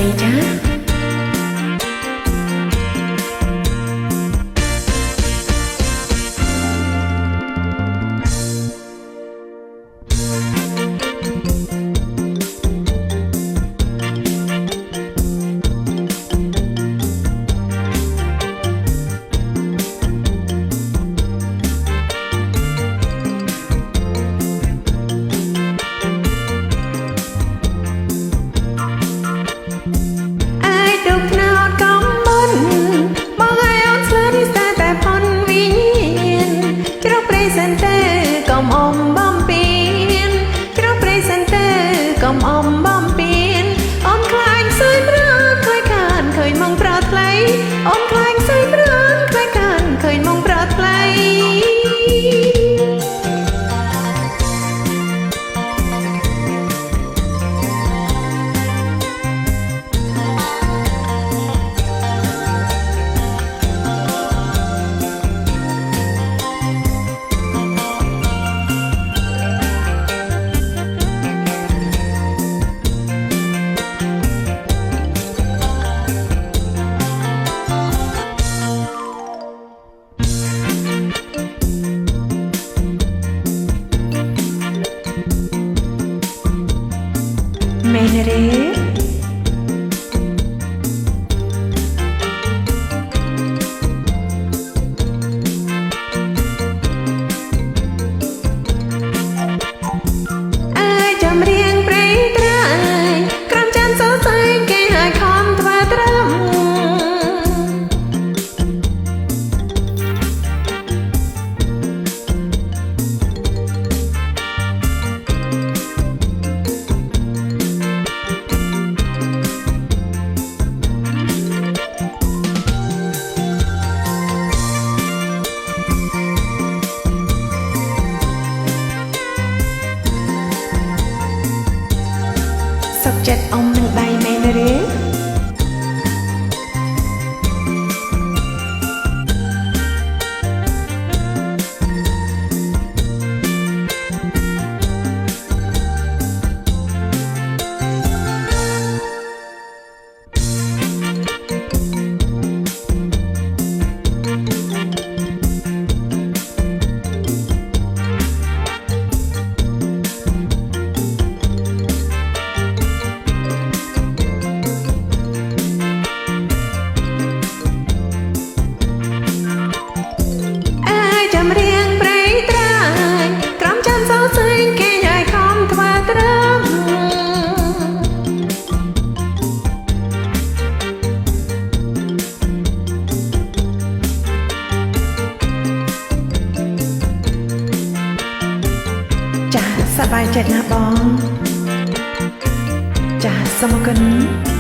អីចាកំអំបំពេញអូនខ្លាញ់សើយព្រឿនខ្លាយខានឃើញមកប្រើថ្លៃអូនខ្លាញ់សើយព្រឿនខ្លាយខានឃើញមកប្រើថ្លៃមែនទេចាំរៀងព្រៃត្រាយក្រំចាំសរសៃគេឲ្យខំធ្វើត្រឹមសុខចិត្តអ៊ំនឹងដៃមែនទេរៀងព្រៃត្រាយក្រំចាំសរសៃគេឲ្យខំធ្វើត្រឹមចាសប្បាយចិត្តណាបងចាសសូមអរគុណ